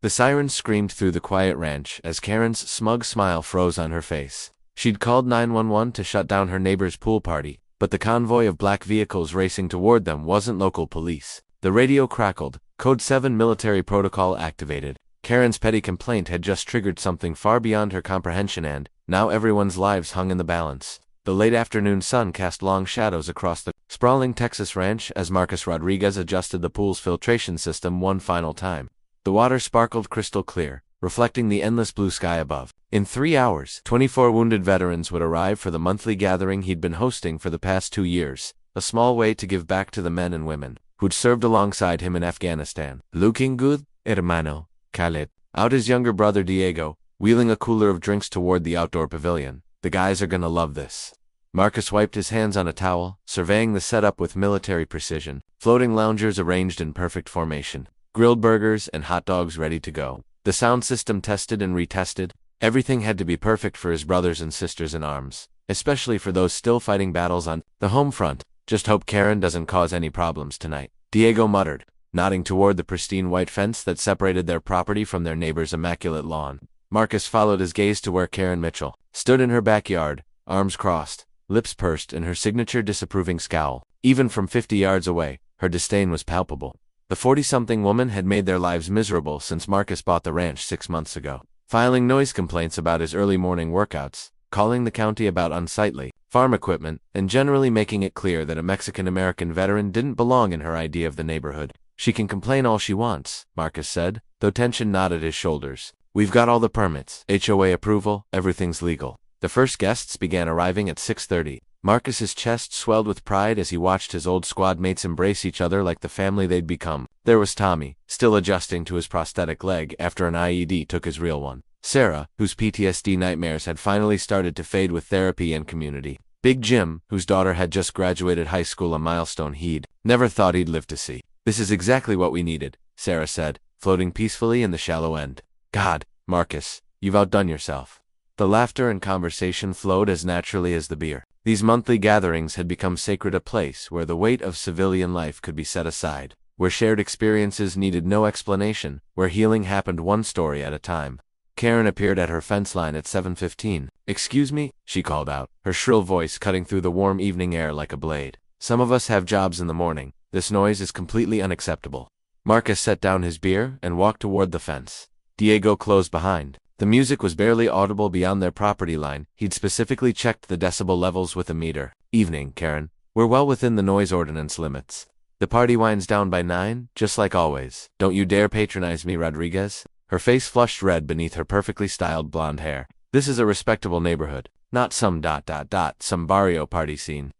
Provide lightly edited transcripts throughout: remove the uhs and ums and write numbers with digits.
The sirens screamed through the quiet ranch as Karen's smug smile froze on her face. She'd called 911 to shut down her neighbor's pool party, but the convoy of black vehicles racing toward them wasn't local police. The radio crackled, Code 7 military protocol activated. Karen's petty complaint had just triggered something far beyond her comprehension and, now everyone's lives hung in the balance. The late afternoon sun cast long shadows across the sprawling Texas ranch as Marcus Rodriguez adjusted the pool's filtration system one final time. The water sparkled crystal clear, reflecting the endless blue sky above. In 3 hours, 24 wounded veterans would arrive for the monthly gathering he'd been hosting for the past 2 years, a small way to give back to the men and women who'd served alongside him in Afghanistan. Looking good, hermano, Khaled. Out his younger brother Diego, wheeling a cooler of drinks toward the outdoor pavilion. The guys are gonna love this. Marcus wiped his hands on a towel, surveying the setup with military precision. Floating loungers arranged in perfect formation. Grilled burgers and hot dogs ready to go. The sound system tested and retested. Everything had to be perfect for his brothers and sisters in arms, especially for those still fighting battles on the home front. Just hope Karen doesn't cause any problems tonight, Diego muttered, nodding toward the pristine white fence that separated their property from their neighbor's immaculate lawn. Marcus followed his gaze to where Karen Mitchell stood in her backyard, arms crossed, lips pursed in her signature disapproving scowl. Even from 50 yards away, her disdain was palpable. The 40-something woman had made their lives miserable since Marcus bought the ranch 6 months ago, filing noise complaints about his early morning workouts, calling the county about unsightly farm equipment, and generally making it clear that a Mexican-American veteran didn't belong in her idea of the neighborhood. She can complain all she wants, Marcus said, though tension knotted his shoulders. We've got all the permits, HOA approval, everything's legal. The first guests began arriving at 6:30. Marcus's chest swelled with pride as he watched his old squad mates embrace each other like the family they'd become. There was Tommy, still adjusting to his prosthetic leg after an IED took his real one. Sarah, whose PTSD nightmares had finally started to fade with therapy and community. Big Jim, whose daughter had just graduated high school, a milestone he'd never thought he'd live to see. This is exactly what we needed, Sarah said, floating peacefully in the shallow end. God, Marcus, you've outdone yourself. The laughter and conversation flowed as naturally as the beer. These monthly gatherings had become sacred, a place where the weight of civilian life could be set aside, where shared experiences needed no explanation, where healing happened one story at a time. Karen appeared at her fence line at 7:15. Excuse me, she called out, her shrill voice cutting through the warm evening air like a blade. Some of us have jobs in the morning. This noise is completely unacceptable. Marcus set down his beer and walked toward the fence. Diego closed behind. The music was barely audible beyond their property line. He'd specifically checked the decibel levels with a meter. Evening, Karen. We're well within the noise ordinance limits. The party winds down by 9, just like always. Don't you dare patronize me, Rodriguez. Her face flushed red beneath her perfectly styled blonde hair. This is a respectable neighborhood, not some some barrio party scene.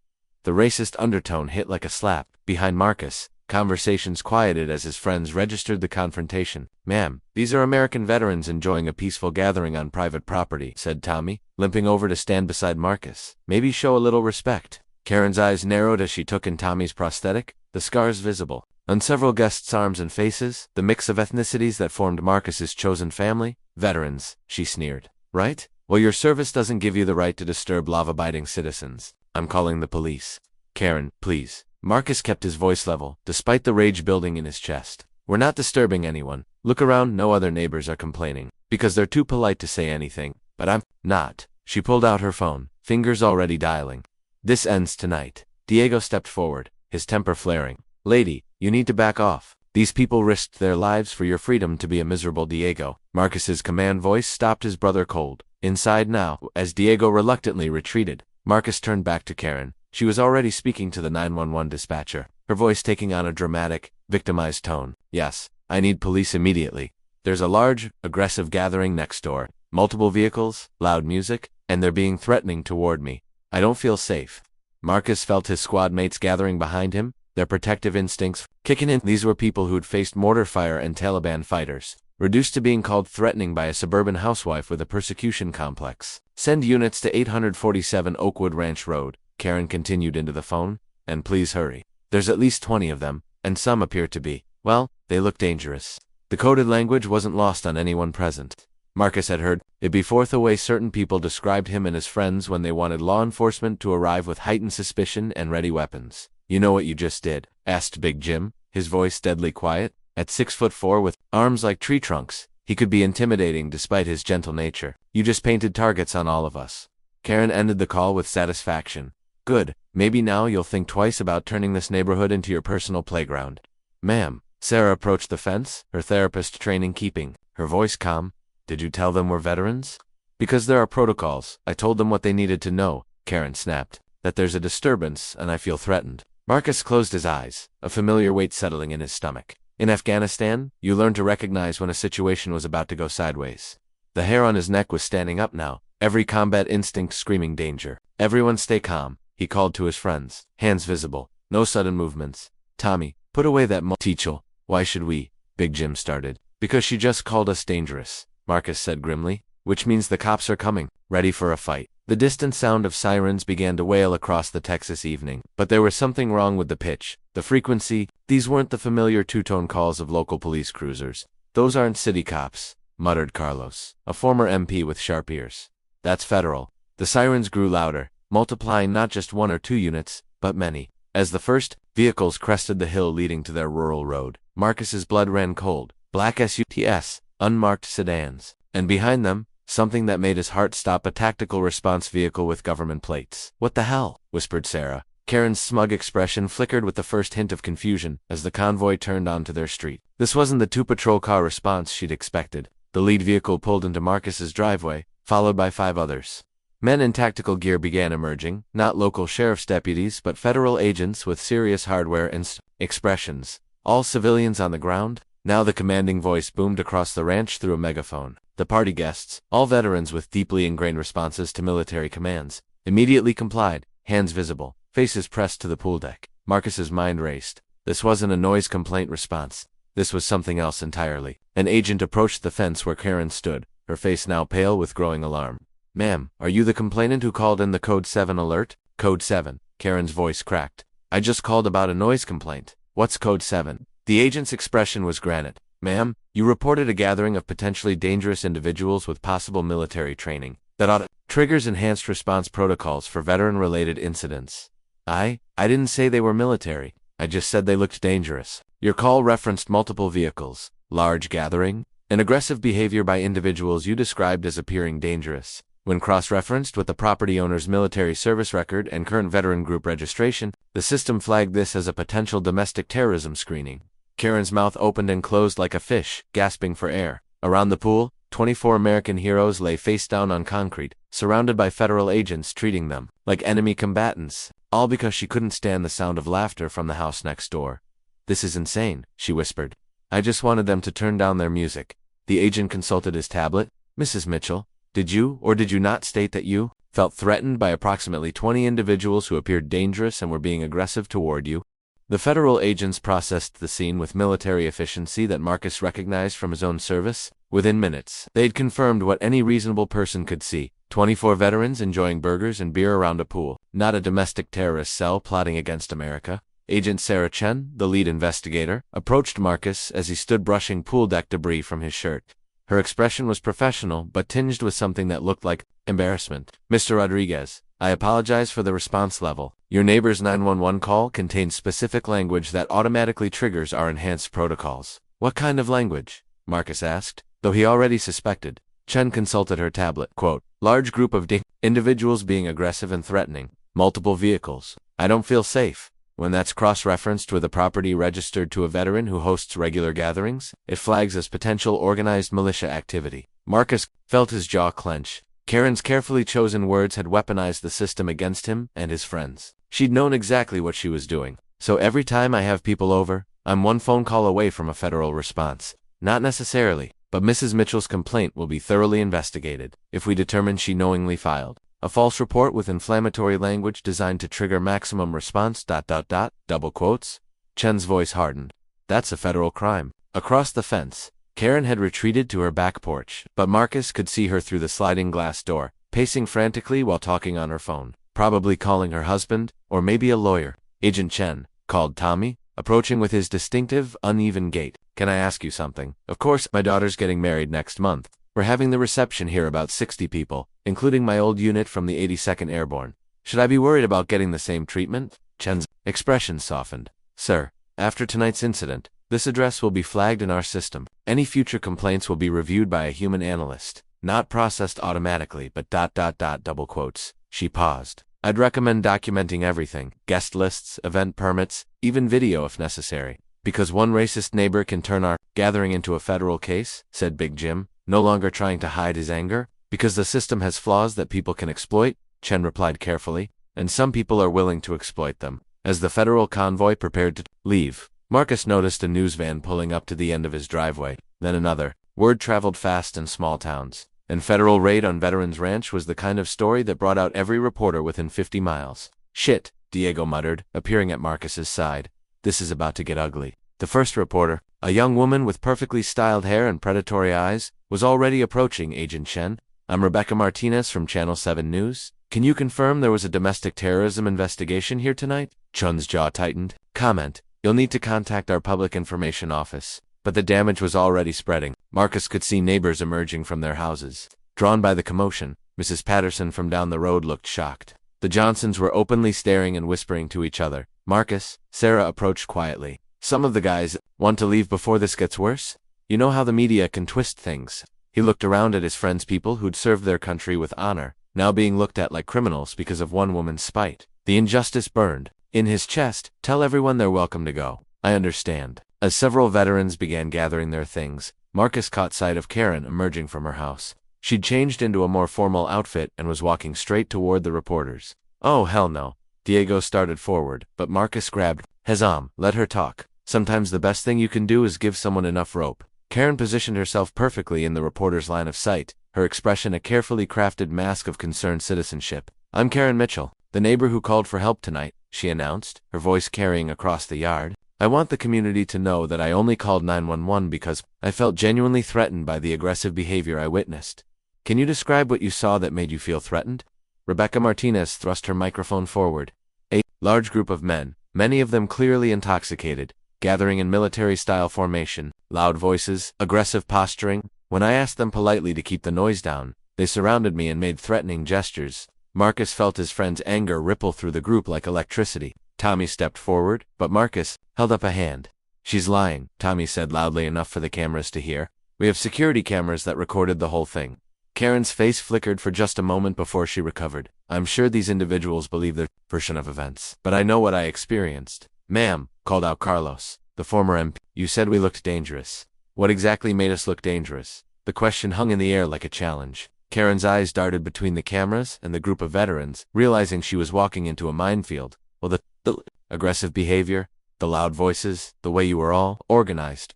The racist undertone hit like a slap. Behind Marcus, conversations quieted as his friends registered the confrontation. Ma'am, these are American veterans enjoying a peaceful gathering on private property, said Tommy, limping over to stand beside Marcus. Maybe show a little respect. Karen's eyes narrowed as she took in Tommy's prosthetic, the scars visible on several guests' arms and faces, the mix of ethnicities that formed Marcus's chosen family. Veterans, she sneered. Right? Well, your service doesn't give you the right to disturb law-abiding citizens. I'm calling the police. Karen, please. Marcus kept his voice level, despite the rage building in his chest. We're not disturbing anyone. Look around, no other neighbors are complaining, because they're too polite to say anything. But I'm not. She pulled out her phone, fingers already dialing. This ends tonight. Diego stepped forward, his temper flaring. Lady, you need to back off. These people risked their lives for your freedom to be a miserable Diego. Marcus's command voice stopped his brother cold. Inside now, as Diego reluctantly retreated, Marcus turned back to Karen. She was already speaking to the 911 dispatcher, her voice taking on a dramatic, victimized tone. Yes, I need police immediately. There's a large, aggressive gathering next door. Multiple vehicles, loud music, and they're being threatening toward me. I don't feel safe. Marcus felt his squad mates gathering behind him, their protective instincts kicking in. These were people who'd faced mortar fire and Taliban fighters, reduced to being called threatening by a suburban housewife with a persecution complex. Send units to 847 Oakwood Ranch Road, Karen continued into the phone, and please hurry. There's at least 20 of them, and some appear to be, well, they look dangerous. The coded language wasn't lost on anyone present. Marcus had heard it before the way certain people described him and his friends when they wanted law enforcement to arrive with heightened suspicion and ready weapons. You know what you just did? Asked Big Jim, his voice deadly quiet. At 6'4" with arms like tree trunks, He could be intimidating despite his gentle nature. You just painted targets on all of us. Karen ended the call with satisfaction. Good, maybe now you'll think twice about turning this neighborhood into your personal playground. Ma'am. Sarah approached the fence, her therapist training keeping, her voice calm. Did you tell them we're veterans? Because there are protocols. I told them what they needed to know, Karen snapped. That there's a disturbance and I feel threatened. Marcus closed his eyes, a familiar weight settling in his stomach. In Afghanistan, you learned to recognize when a situation was about to go sideways. The hair on his neck was standing up now, every combat instinct screaming danger. Everyone stay calm, he called to his friends, hands visible, no sudden movements. Tommy, put away that Teachel. Why should we? Big Jim started. Because she just called us dangerous, Marcus said grimly, which means the cops are coming, ready for a fight. The distant sound of sirens began to wail across the Texas evening, but there was something wrong with the pitch, the frequency. These weren't the familiar two-tone calls of local police cruisers. Those aren't city cops, muttered Carlos, a former MP with sharp ears. That's federal. The sirens grew louder, multiplying not just 1 or 2 units, but many. As the first vehicles crested the hill leading to their rural road, Marcus's blood ran cold. Black SUVs, unmarked sedans, and behind them, something that made his heart stop, a tactical response vehicle with government plates. What the hell? Whispered Sarah. Karen's smug expression flickered with the first hint of confusion as the convoy turned onto their street. This wasn't the 2 patrol car response she'd expected. The lead vehicle pulled into Marcus's driveway, followed by 5 others. Men in tactical gear began emerging, not local sheriff's deputies but federal agents with serious hardware and expressions. All civilians on the ground? Now the commanding voice boomed across the ranch through a megaphone. The party guests, all veterans with deeply ingrained responses to military commands, immediately complied, hands visible, faces pressed to the pool deck. Marcus's mind raced. This wasn't a noise complaint response. This was something else entirely. An agent approached the fence where Karen stood, her face now pale with growing alarm. Ma'am, are you the complainant who called in the Code 7 alert? Code 7. Karen's voice cracked. I just called about a noise complaint. What's Code 7? The agent's expression was granite. Ma'am, you reported a gathering of potentially dangerous individuals with possible military training that triggers enhanced response protocols for veteran-related incidents. I didn't say they were military. I just said they looked dangerous. Your call referenced multiple vehicles, large gathering, and aggressive behavior by individuals you described as appearing dangerous. When cross-referenced with the property owner's military service record and current veteran group registration, the system flagged this as a potential domestic terrorism screening. Karen's mouth opened and closed like a fish, gasping for air. Around the pool, 24 American heroes lay face down on concrete, surrounded by federal agents treating them like enemy combatants, all because she couldn't stand the sound of laughter from the house next door. This is insane, she whispered. I just wanted them to turn down their music. The agent consulted his tablet. Mrs. Mitchell, did you or did you not state that you felt threatened by approximately 20 individuals who appeared dangerous and were being aggressive toward you? The federal agents processed the scene with military efficiency that Marcus recognized from his own service. Within minutes, they'd confirmed what any reasonable person could see. 24 veterans enjoying burgers and beer around a pool, not a domestic terrorist cell plotting against America. Agent Sarah Chen, the lead investigator, approached Marcus as he stood brushing pool deck debris from his shirt. Her expression was professional but tinged with something that looked like embarrassment. Mr. Rodriguez, I apologize for the response level. Your neighbor's 911 call contains specific language that automatically triggers our enhanced protocols. What kind of language? Marcus asked, though he already suspected. Chen consulted her tablet. Quote, large group of individuals being aggressive and threatening. Multiple vehicles. I don't feel safe. When that's cross-referenced with a property registered to a veteran who hosts regular gatherings, it flags as potential organized militia activity. Marcus felt his jaw clench. Karen's carefully chosen words had weaponized the system against him and his friends. She'd known exactly what she was doing. So every time I have people over, I'm one phone call away from a federal response. Not necessarily, but Mrs. Mitchell's complaint will be thoroughly investigated if we determine she knowingly filed a false report with inflammatory language designed to trigger maximum response ... double quotes. Chen's voice hardened. That's a federal crime. Across the fence, Karen had retreated to her back porch, but Marcus could see her through the sliding glass door, pacing frantically while talking on her phone, probably calling her husband, or maybe a lawyer. Agent Chen called Tommy, approaching with his distinctive, uneven gait. Can I ask you something? Of course, my daughter's getting married next month. We're having the reception here, about 60 people, including my old unit from the 82nd Airborne. Should I be worried about getting the same treatment? Chen's expression softened. Sir, after tonight's incident, This address will be flagged in our system. Any future complaints will be reviewed by a human analyst, not processed automatically, but ... double quotes. She paused. I'd recommend documenting everything, guest lists, event permits, even video if necessary. Because one racist neighbor can turn our gathering into a federal case, said Big Jim, no longer trying to hide his anger. Because the system has flaws that people can exploit, Chen replied carefully, and some people are willing to exploit them. As the federal convoy prepared to leave, Marcus noticed a news van pulling up to the end of his driveway, then another. Word traveled fast in small towns, and federal raid on Veterans Ranch was the kind of story that brought out every reporter within 50 miles. Shit, Diego muttered, appearing at Marcus's side. This is about to get ugly. The first reporter, a young woman with perfectly styled hair and predatory eyes, was already approaching Agent Chen. I'm Rebecca Martinez from Channel 7 News. Can you confirm there was a domestic terrorism investigation here tonight? Chun's jaw tightened. Comment. You'll need to contact our public information office. But the damage was already spreading. Marcus could see neighbors emerging from their houses. Drawn by the commotion, Mrs. Patterson from down the road looked shocked. The Johnsons were openly staring and whispering to each other. Marcus, Sarah approached quietly. Some of the guys want to leave before this gets worse? You know how the media can twist things. He looked around at his friends, people who'd served their country with honor, now being looked at like criminals because of one woman's spite. The injustice burned in his chest. Tell everyone they're welcome to go. I understand. As several veterans began gathering their things, Marcus caught sight of Karen emerging from her house. She'd changed into a more formal outfit and was walking straight toward the reporters. Oh, hell no. Diego started forward, but Marcus grabbed. Hezam, let her talk. Sometimes the best thing you can do is give someone enough rope. Karen positioned herself perfectly in the reporter's line of sight, her expression a carefully crafted mask of concerned citizenship. I'm Karen Mitchell, the neighbor who called for help tonight, she announced, her voice carrying across the yard. I want the community to know that I only called 911 because I felt genuinely threatened by the aggressive behavior I witnessed. Can you describe what you saw that made you feel threatened? Rebecca Martinez thrust her microphone forward. A large group of men, many of them clearly intoxicated, gathering in military-style formation, loud voices, aggressive posturing. When I asked them politely to keep the noise down, they surrounded me and made threatening gestures. Marcus felt his friend's anger ripple through the group like electricity. Tommy stepped forward, but Marcus held up a hand. She's lying, Tommy said loudly enough for the cameras to hear. We have security cameras that recorded the whole thing. Karen's face flickered for just a moment before she recovered. I'm sure these individuals believe their version of events, but I know what I experienced. Ma'am, called out Carlos, the former MP, you said we looked dangerous. What exactly made us look dangerous? The question hung in the air like a challenge. Karen's eyes darted between the cameras and the group of veterans, realizing she was walking into a minefield. Well, the aggressive behavior, the loud voices, the way you were all organized,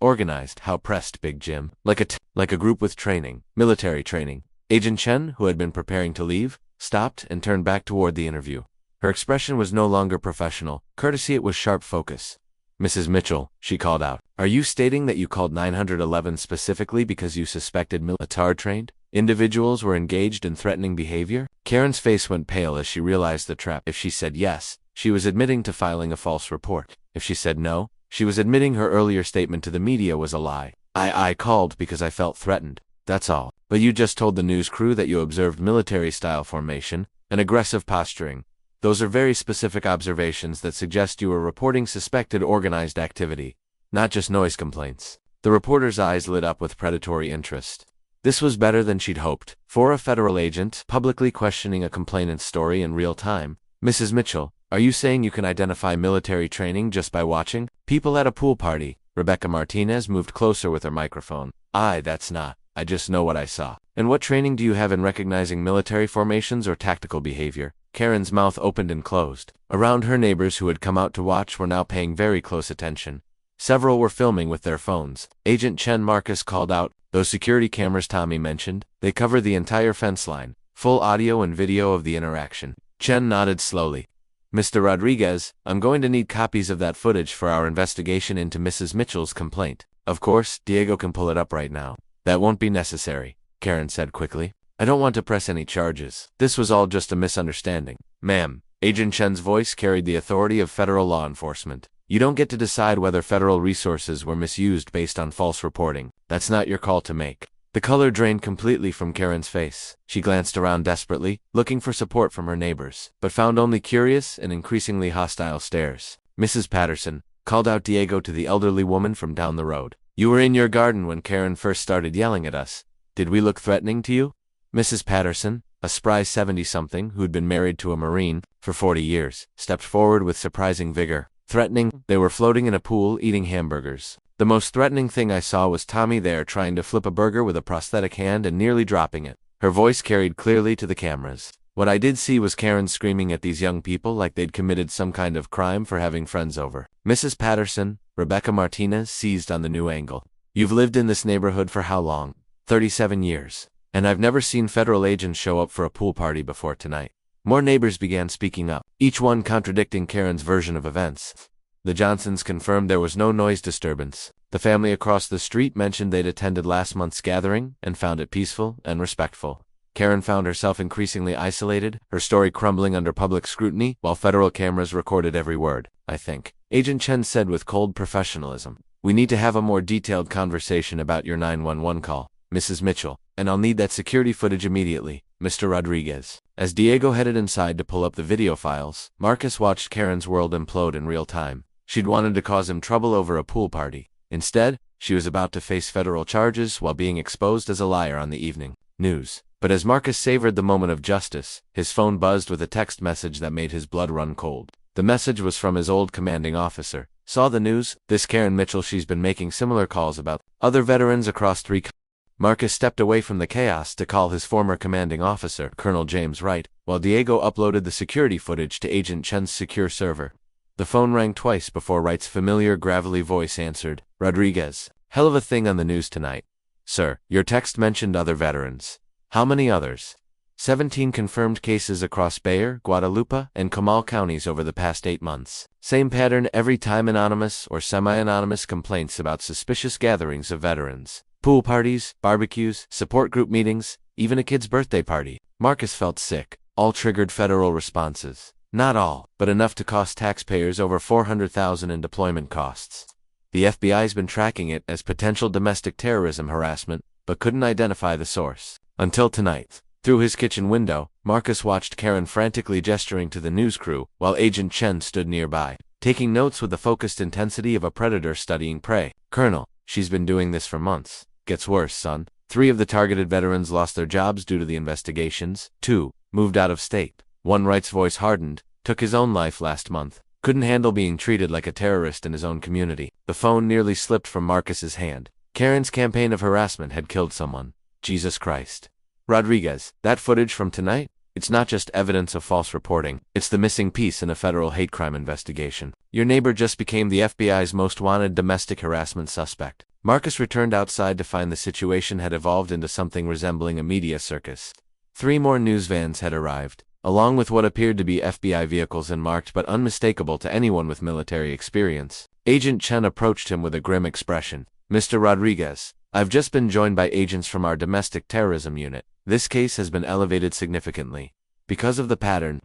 how pressed Big Jim. Like a group with training, military training. Agent Chen, who had been preparing to leave, stopped and turned back toward the interview. Her expression was no longer professional, courtesy it was sharp focus. Mrs. Mitchell, she called out, are you stating that you called 911 specifically because you suspected military-trained individuals were engaged in threatening behavior? Karen's face went pale as she realized the trap. If she said yes, she was admitting to filing a false report. If she said no, she was admitting her earlier statement to the media was a lie. I called because I felt threatened. That's all. But you just told the news crew that you observed military-style formation and aggressive posturing. Those are very specific observations that suggest you were reporting suspected organized activity, not just noise complaints. The reporter's eyes lit up with predatory interest. This was better than she'd hoped. For a federal agent, publicly questioning a complainant's story in real time. Mrs. Mitchell, are you saying you can identify military training just by watching people at a pool party? Rebecca Martinez moved closer with her microphone. That's not. I just know what I saw. And what training do you have in recognizing military formations or tactical behavior? Karen's mouth opened and closed. Around her, neighbors who had come out to watch were now paying very close attention. Several were filming with their phones. Agent Chen, Marcus called out, those security cameras Tommy mentioned, they cover the entire fence line. Full audio and video of the interaction. Chen nodded slowly. Mr. Rodriguez, I'm going to need copies of that footage for our investigation into Mrs. Mitchell's complaint. Of course, Diego can pull it up right now. That won't be necessary, Karen said quickly. I don't want to press any charges. This was all just a misunderstanding. Ma'am, Agent Chen's voice carried the authority of federal law enforcement. You don't get to decide whether federal resources were misused based on false reporting. That's not your call to make. The color drained completely from Karen's face. She glanced around desperately, looking for support from her neighbors, but found only curious and increasingly hostile stares. Mrs. Patterson, called out Diego to the elderly woman from down the road. "You were in your garden when Karen first started yelling at us. Did we look threatening to you?" Mrs. Patterson, a spry 70-something who'd been married to a Marine for 40 years, stepped forward with surprising vigor. "Threatening? They were floating in a pool eating hamburgers. The most threatening thing I saw was Tommy there trying to flip a burger with a prosthetic hand and nearly dropping it." Her voice carried clearly to the cameras. "What I did see was Karen screaming at these young people like they'd committed some kind of crime for having friends over." Mrs. Patterson, Rebecca Martinez, seized on the new angle. "You've lived in this neighborhood for how long?" 37 years. "And I've never seen federal agents show up for a pool party before tonight." More neighbors began speaking up, each one contradicting Karen's version of events. The Johnsons confirmed there was no noise disturbance. The family across the street mentioned they'd attended last month's gathering and found it peaceful and respectful. Karen found herself increasingly isolated, her story crumbling under public scrutiny, while federal cameras recorded every word. "I think," Agent Chen said with cold professionalism, "we need to have a more detailed conversation about your 911 call, Mrs. Mitchell, and I'll need that security footage immediately, Mr. Rodriguez." As Diego headed inside to pull up the video files, Marcus watched Karen's world implode in real time. She'd wanted to cause him trouble over a pool party. Instead, she was about to face federal charges while being exposed as a liar on the evening news. But as Marcus savored the moment of justice, his phone buzzed with a text message that made his blood run cold. The message was from his old commanding officer. "Saw the news? This Karen Mitchell, she's been making similar calls about other veterans across 3 Marcus stepped away from the chaos to call his former commanding officer, Colonel James Wright, while Diego uploaded the security footage to Agent Chen's secure server. The phone rang twice before Wright's familiar gravelly voice answered. "Rodriguez, hell of a thing on the news tonight. Sir, your text mentioned other veterans. How many others?" 17 confirmed cases across Bexar, Guadalupe, and Comal counties over the past 8 months. Same pattern every time: anonymous or semi-anonymous complaints about suspicious gatherings of veterans. Pool parties, barbecues, support group meetings, even a kid's birthday party. Marcus felt sick. All triggered federal responses. Not all, but enough to cost taxpayers over $400,000 in deployment costs. The FBI's been tracking it as potential domestic terrorism harassment, but couldn't identify the source. Until tonight. Through his kitchen window, Marcus watched Karen frantically gesturing to the news crew, while Agent Chen stood nearby, taking notes with the focused intensity of a predator studying prey. "Colonel, she's been doing this for months. Gets worse, son. 3 of the targeted veterans lost their jobs due to the investigations. 2 moved out of state. 1, Wright's voice hardened, took his own life last month. Couldn't handle being treated like a terrorist in his own community." The phone nearly slipped from Marcus's hand. Karen's campaign of harassment had killed someone. Jesus Christ. "Rodriguez, that footage from tonight? It's not just evidence of false reporting. It's the missing piece in a federal hate crime investigation. Your neighbor just became the FBI's most wanted domestic harassment suspect." Marcus returned outside to find the situation had evolved into something resembling a media circus. 3 more news vans had arrived, along with what appeared to be FBI vehicles, and marked but unmistakable to anyone with military experience. Agent Chen approached him with a grim expression. "Mr. Rodriguez, I've just been joined by agents from our domestic terrorism unit. This case has been elevated significantly. Because of the pattern,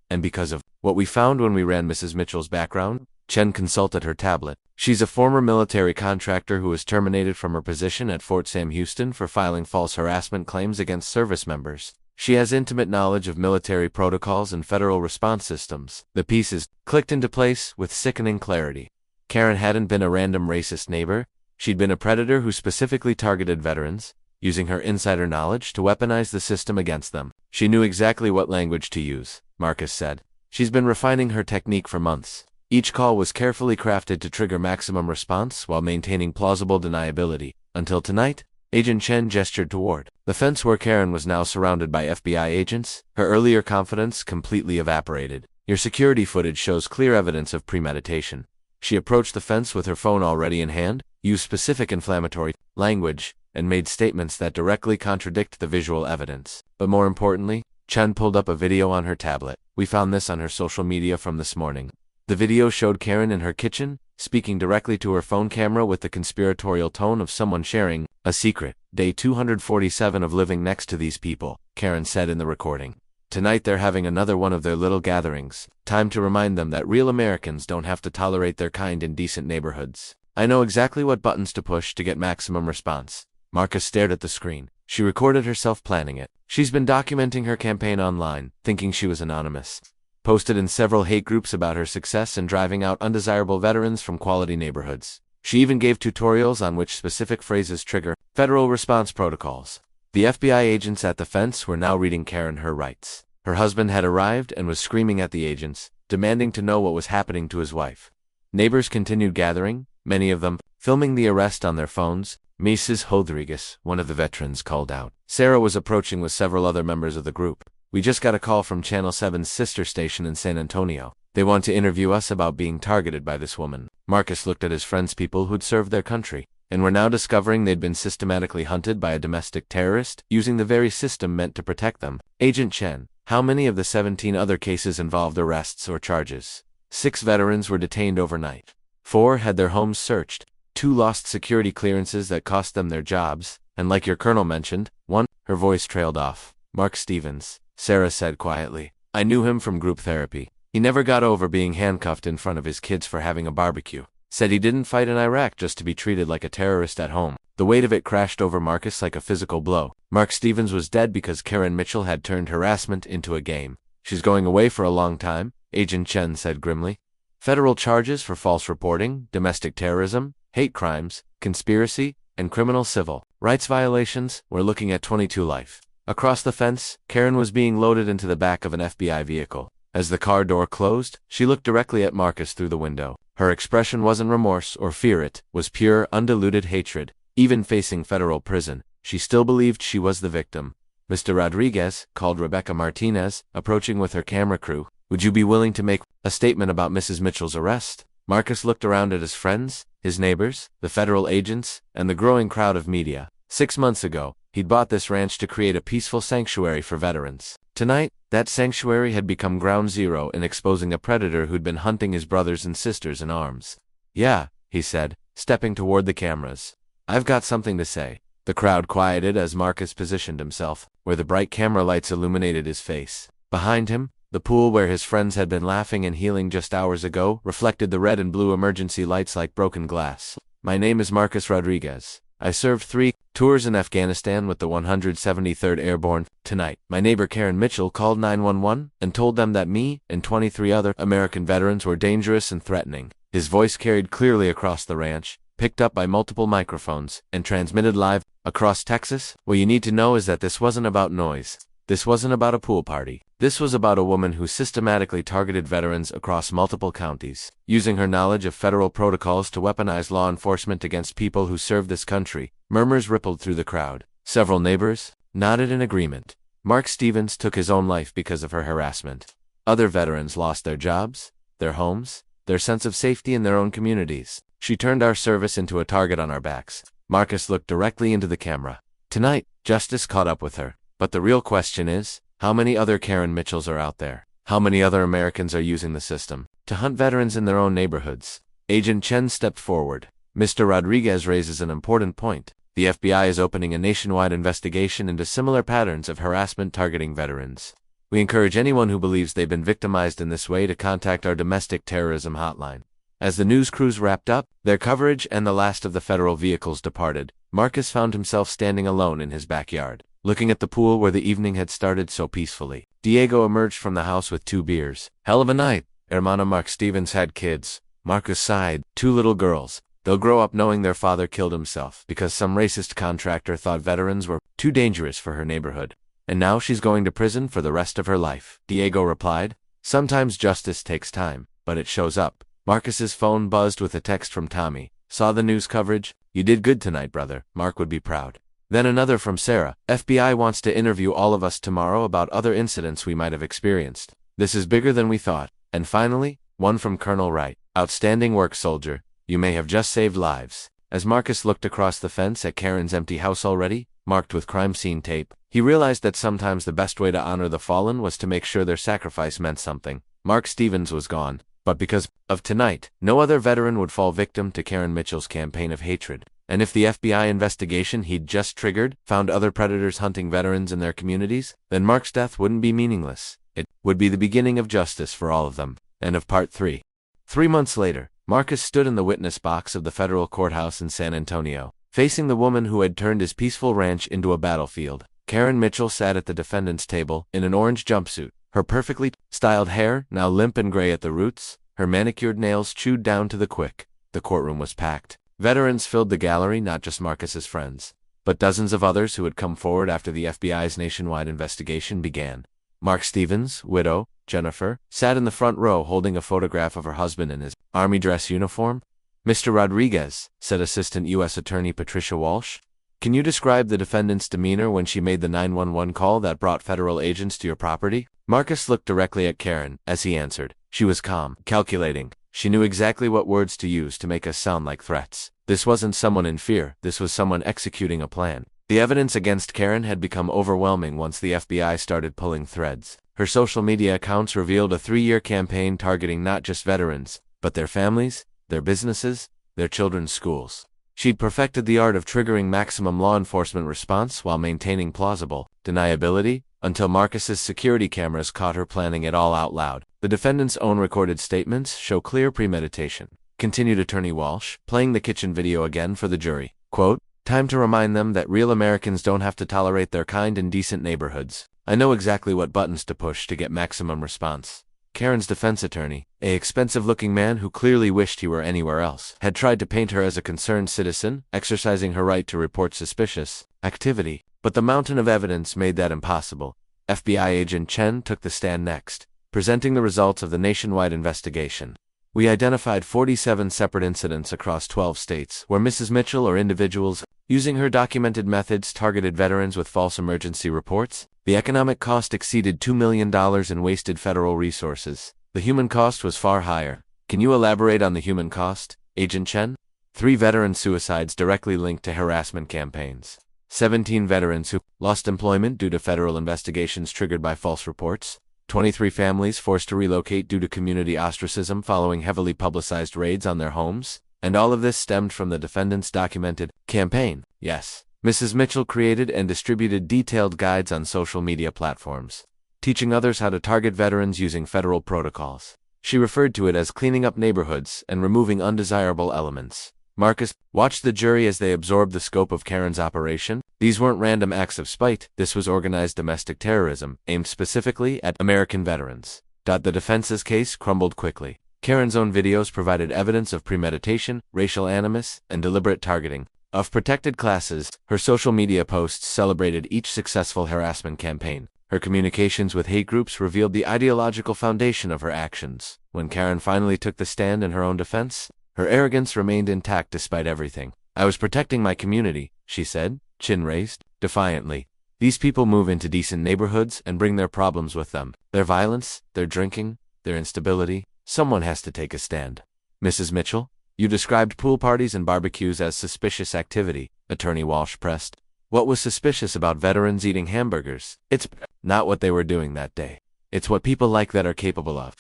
and because of what we found when we ran Mrs. Mitchell's background." Chen consulted her tablet. "She's a former military contractor who was terminated from her position at Fort Sam Houston for filing false harassment claims against service members. She has intimate knowledge of military protocols and federal response systems." The pieces clicked into place with sickening clarity. Karen hadn't been a random racist neighbor. She'd been a predator who specifically targeted veterans, using her insider knowledge to weaponize the system against them. "She knew exactly what language to use," Marcus said. "She's been refining her technique for months. Each call was carefully crafted to trigger maximum response while maintaining plausible deniability. Until tonight." Agent Chen gestured toward the fence where Karen was now surrounded by FBI agents. Her earlier confidence completely evaporated. "Your security footage shows clear evidence of premeditation." She approached the fence with her phone already in hand, used specific inflammatory language, and made statements that directly contradict the visual evidence. But more importantly, Chen pulled up a video on her tablet. "We found this on her social media from this morning." The video showed Karen in her kitchen, speaking directly to her phone camera with the conspiratorial tone of someone sharing a secret. "Day 247 of living next to these people," Karen said in the recording. "Tonight they're having another one of their little gatherings. Time to remind them that real Americans don't have to tolerate their kind in decent neighborhoods. I know exactly what buttons to push to get maximum response." Marcus stared at the screen. She recorded herself planning it. She's been documenting her campaign online, thinking she was anonymous. posted in several hate groups about her success in driving out undesirable veterans from quality neighborhoods. She even gave tutorials on which specific phrases trigger federal response protocols. The FBI agents at the fence were now reading Karen her rights. Her husband had arrived and was screaming at the agents, demanding to know what was happening to his wife. Neighbors continued gathering, many of them filming the arrest on their phones. Mrs. Rodriguez, one of the veterans, called out. Sarah was approaching with several other members of the group. We just got a call from Channel 7's sister station in San Antonio. They want to interview us about being targeted by this woman. Marcus looked at his friends, people who'd served their country, and were now discovering they'd been systematically hunted by a domestic terrorist, using the very system meant to protect them. Agent Chen, how many of the 17 other cases involved arrests or charges? 6 veterans were detained overnight. 4 had their homes searched. 2 lost security clearances that cost them their jobs, and like your colonel mentioned, 1, her voice trailed off. Mark Stevens, Sarah said quietly. I knew him from group therapy. He never got over being handcuffed in front of his kids for having a barbecue. Said he didn't fight in Iraq just to be treated like a terrorist at home. The weight of it crashed over Marcus like a physical blow. Mark Stevens was dead because Karen Mitchell had turned harassment into a game. She's going away for a long time, Agent Chen said grimly. Federal charges for false reporting, domestic terrorism, hate crimes, conspiracy, and criminal civil rights violations. We're looking at 22 life. Across the fence, Karen was being loaded into the back of an FBI vehicle. As the car door closed, she looked directly at Marcus through the window. Her expression wasn't remorse or fear, it was pure, undiluted hatred. Even facing federal prison, she still believed she was the victim. Mr. Rodriguez, called Rebecca Martinez, approaching with her camera crew. Would you be willing to make a statement about Mrs. Mitchell's arrest? Marcus looked around at his friends, his neighbors, the federal agents, and the growing crowd of media. 6 months ago, he'd bought this ranch to create a peaceful sanctuary for veterans. Tonight, that sanctuary had become ground zero in exposing a predator who'd been hunting his brothers and sisters in arms. Yeah, he said, stepping toward the cameras. I've got something to say. The crowd quieted as Marcus positioned himself, where the bright camera lights illuminated his face. Behind him, the pool where his friends had been laughing and healing just hours ago reflected the red and blue emergency lights like broken glass. My name is Marcus Rodriguez. I served 3 tours in Afghanistan with the 173rd Airborne. Tonight, my neighbor Karen Mitchell called 911 and told them that me and 23 other American veterans were dangerous and threatening. His voice carried clearly across the ranch, picked up by multiple microphones, and transmitted live across Texas. What you need to know is that this wasn't about noise. This wasn't about a pool party. This was about a woman who systematically targeted veterans across multiple counties, using her knowledge of federal protocols to weaponize law enforcement against people who serve this country. Murmurs rippled through the crowd. Several neighbors nodded in agreement. Mark Stevens took his own life because of her harassment. Other veterans lost their jobs, their homes, their sense of safety in their own communities. She turned our service into a target on our backs. Marcus looked directly into the camera. Tonight, justice caught up with her. But the real question is, how many other Karen Mitchells are out there? How many other Americans are using the system to hunt veterans in their own neighborhoods? Agent Chen stepped forward. Mr. Rodriguez raises an important point. The FBI is opening a nationwide investigation into similar patterns of harassment targeting veterans. We encourage anyone who believes they've been victimized in this way to contact our domestic terrorism hotline. As the news crews wrapped up their coverage and the last of the federal vehicles departed, Marcus found himself standing alone in his backyard, looking at the pool where the evening had started so peacefully. Diego emerged from the house with 2 beers. Hell of a night. Hermana Mark Stevens had kids. Marcus sighed. 2 little girls. They'll grow up knowing their father killed himself because some racist contractor thought veterans were too dangerous for her neighborhood. And now she's going to prison for the rest of her life. Diego replied. Sometimes justice takes time, but it shows up. Marcus's phone buzzed with a text from Tommy. Saw the news coverage? You did good tonight, brother. Mark would be proud. Then another from Sarah. FBI wants to interview all of us tomorrow about other incidents we might have experienced. This is bigger than we thought. And finally, one from Colonel Wright. Outstanding work, soldier. You may have just saved lives. As Marcus looked across the fence at Karen's empty house already, marked with crime scene tape, he realized that sometimes the best way to honor the fallen was to make sure their sacrifice meant something. Mark Stevens was gone, but because of tonight, no other veteran would fall victim to Karen Mitchell's campaign of hatred. And if the FBI investigation he'd just triggered found other predators hunting veterans in their communities, then Mark's death wouldn't be meaningless. It would be the beginning of justice for all of them. End of part 3. 3 months later, Marcus stood in the witness box of the federal courthouse in San Antonio, facing the woman who had turned his peaceful ranch into a battlefield. Karen Mitchell sat at the defendant's table in an orange jumpsuit, Her perfectly styled hair, now limp and gray at the roots, her manicured nails chewed down to the quick. The courtroom was packed. Veterans filled the gallery, not just Marcus's friends, but dozens of others who had come forward after the FBI's nationwide investigation began. Mark Stevens' widow, Jennifer, sat in the front row holding a photograph of her husband in his Army dress uniform. "Mr. Rodriguez," said Assistant U.S. Attorney Patricia Walsh, "can you describe the defendant's demeanor when she made the 911 call that brought federal agents to your property?" Marcus looked directly at Karen as he answered. She was calm, calculating. She knew exactly what words to use to make us sound like threats. This wasn't someone in fear, this was someone executing a plan. The evidence against Karen had become overwhelming once the FBI started pulling threads. Her social media accounts revealed a 3-year campaign targeting not just veterans, but their families, their businesses, their children's schools. She'd perfected the art of triggering maximum law enforcement response while maintaining plausible deniability, until Marcus's security cameras caught her planning it all out loud. The defendant's own recorded statements show clear premeditation. Continued Attorney Walsh, playing the kitchen video again for the jury. Quote, "Time to remind them that real Americans don't have to tolerate their kind in decent neighborhoods. I know exactly what buttons to push to get maximum response." Karen's defense attorney, an expensive-looking man who clearly wished he were anywhere else, had tried to paint her as a concerned citizen, exercising her right to report suspicious activity. But the mountain of evidence made that impossible. FBI agent Chen took the stand next, presenting the results of the nationwide investigation. "We identified 47 separate incidents across 12 states where Mrs. Mitchell or individuals using her documented methods targeted veterans with false emergency reports. The economic cost exceeded $2 million in wasted federal resources. The human cost was far higher." "Can you elaborate on the human cost, Agent Chen?" 3 veteran suicides directly linked to harassment campaigns. 17 veterans who lost employment due to federal investigations triggered by false reports. 23 families forced to relocate due to community ostracism following heavily publicized raids on their homes. And all of this stemmed from the defendant's documented campaign. Yes, Mrs. Mitchell created and distributed detailed guides on social media platforms, teaching others how to target veterans using federal protocols. She referred to it as cleaning up neighborhoods and removing undesirable elements. Marcus watched the jury as they absorbed the scope of Karen's operation. These weren't random acts of spite, this was organized domestic terrorism, aimed specifically at American veterans. The defense's case crumbled quickly. Karen's own videos provided evidence of premeditation, racial animus, and deliberate targeting of protected classes. Her social media posts celebrated each successful harassment campaign. Her communications with hate groups revealed the ideological foundation of her actions. When Karen finally took the stand in her own defense, her arrogance remained intact despite everything. "I was protecting my community," she said, chin raised, defiantly. "These people move into decent neighborhoods and bring their problems with them. Their violence, their drinking, their instability. Someone has to take a stand." "Mrs. Mitchell, you described pool parties and barbecues as suspicious activity," Attorney Walsh pressed. "What was suspicious about veterans eating hamburgers? It's not what they were doing that day. It's what people like that are capable of.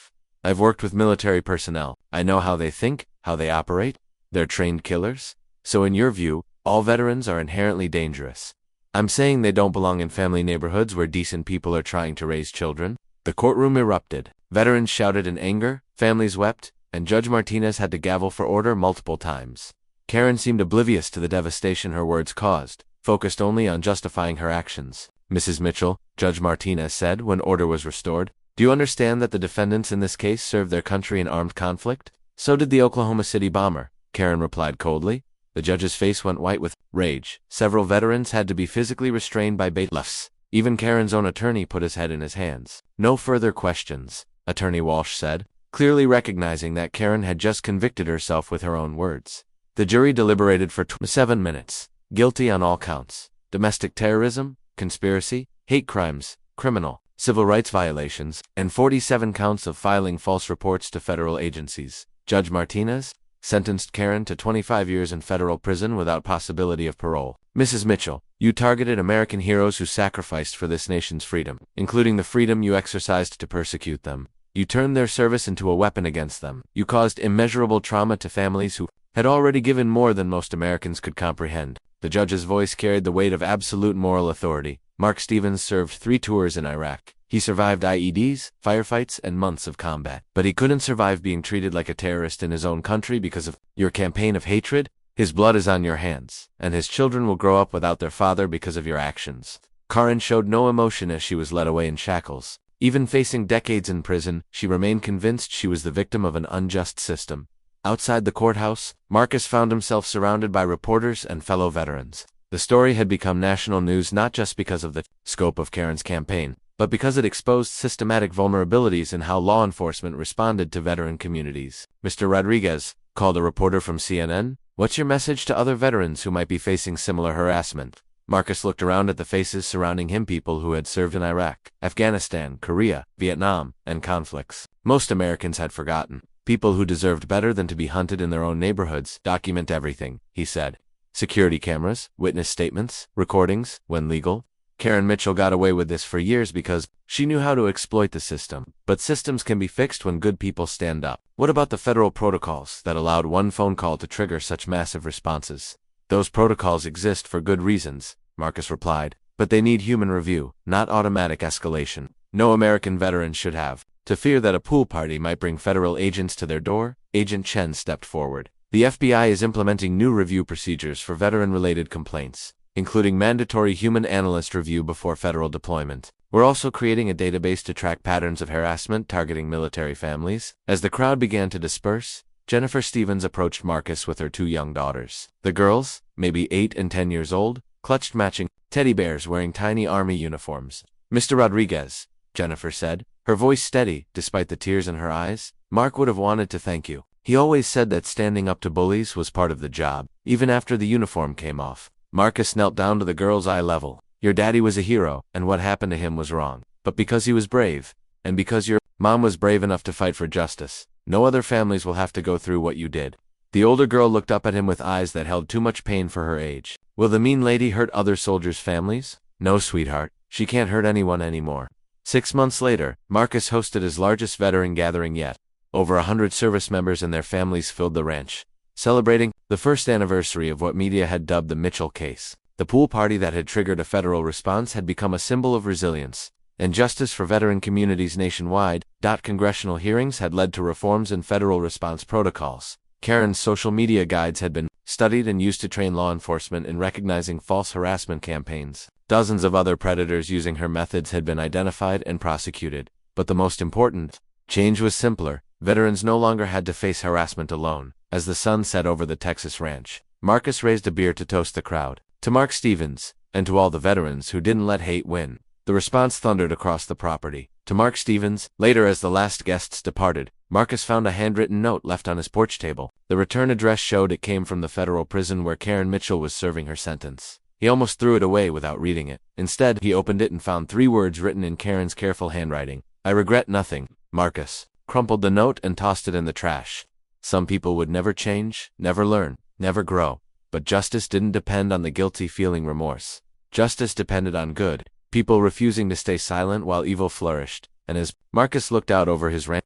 I've worked with military personnel. I know how they think, how they operate. They're trained killers. So in your view, all veterans are inherently dangerous. I'm saying they don't belong in family neighborhoods where decent people are trying to raise children." The courtroom erupted. Veterans shouted in anger, families wept, and Judge Martinez had to gavel for order multiple times. Karen seemed oblivious to the devastation her words caused, focused only on justifying her actions. "Mrs. Mitchell," Judge Martinez said when order was restored, "do you understand that the defendants in this case served their country in armed conflict? So did the Oklahoma City bomber." Karen replied coldly. The judge's face went white with rage. Several veterans had to be physically restrained by bailiffs. Even Karen's own attorney put his head in his hands. "No further questions," Attorney Walsh said, clearly recognizing that Karen had just convicted herself with her own words. The jury deliberated for 7 minutes. Guilty on all counts: domestic terrorism, conspiracy, hate crimes, criminal, civil rights violations, and 47 counts of filing false reports to federal agencies. Judge Martinez sentenced Karen to 25 years in federal prison without possibility of parole. "Mrs. Mitchell, you targeted American heroes who sacrificed for this nation's freedom, including the freedom you exercised to persecute them. You turned their service into a weapon against them. You caused immeasurable trauma to families who had already given more than most Americans could comprehend." The judge's voice carried the weight of absolute moral authority. Mark Stevens served 3 tours in Iraq. He survived IEDs, firefights, and months of combat. But he couldn't survive being treated like a terrorist in his own country because of your campaign of hatred. His blood is on your hands, and his children will grow up without their father because of your actions. Karen showed no emotion as she was led away in shackles. Even facing decades in prison, she remained convinced she was the victim of an unjust system. Outside the courthouse, Marcus found himself surrounded by reporters and fellow veterans. The story had become national news not just because of the scope of Karen's campaign, but because it exposed systematic vulnerabilities in how law enforcement responded to veteran communities. "Mr. Rodriguez," called a reporter from CNN, "what's your message to other veterans who might be facing similar harassment?" Marcus looked around at the faces surrounding him, people who had served in Iraq, Afghanistan, Korea, Vietnam, and conflicts most Americans had forgotten. "People who deserved better than to be hunted in their own neighborhoods. Document everything," he said. "Security cameras, witness statements, recordings, when legal." Karen Mitchell got away with this for years because she knew how to exploit the system. But systems can be fixed when good people stand up. What about the federal protocols that allowed one phone call to trigger such massive responses? "Those protocols exist for good reasons," Marcus replied, "but they need human review, not automatic escalation. No American veteran should have to fear that a pool party might bring federal agents to their door." Agent Chen stepped forward. "The FBI is implementing new review procedures for veteran-related complaints, including mandatory human analyst review before federal deployment. We're also creating a database to track patterns of harassment targeting military families." As the crowd began to disperse, Jennifer Stevens approached Marcus with her 2 young daughters. The girls, maybe 8 and 10 years old, clutched matching teddy bears wearing tiny army uniforms. "Mr. Rodriguez," Jennifer said, her voice steady despite the tears in her eyes, "Mark would have wanted to thank you. He always said that standing up to bullies was part of the job, even after the uniform came off." Marcus knelt down to the girl's eye level. "Your daddy was a hero, and what happened to him was wrong. But because he was brave, and because your mom was brave enough to fight for justice, no other families will have to go through what you did." The older girl looked up at him with eyes that held too much pain for her age. "Will the mean lady hurt other soldiers' families?" "No, sweetheart. She can't hurt anyone anymore." 6 months later, Marcus hosted his largest veteran gathering yet. Over 100 service members and their families filled the ranch, celebrating the first anniversary of what media had dubbed the Mitchell case. The pool party that had triggered a federal response had become a symbol of resilience and justice for veteran communities nationwide. Congressional hearings had led to reforms in federal response protocols. Karen's social media guides had been studied and used to train law enforcement in recognizing false harassment campaigns. Dozens of other predators using her methods had been identified and prosecuted. But the most important change was simpler. Veterans no longer had to face harassment alone. As the sun set over the Texas ranch, Marcus raised a beer to toast the crowd. To Mark Stevens, and to all the veterans who didn't let hate win. The response thundered across the property. To Mark Stevens. Later, as the last guests departed, Marcus found a handwritten note left on his porch table. The return address showed it came from the federal prison where Karen Mitchell was serving her sentence. He almost threw it away without reading it. Instead, he opened it and found 3 words written in Karen's careful handwriting. "I regret nothing." Marcus crumpled the note and tossed it in the trash. Some people would never change, never learn, never grow. But justice didn't depend on the guilty feeling remorse. Justice depended on good people refusing to stay silent while evil flourished. And as Marcus looked out over his ranch,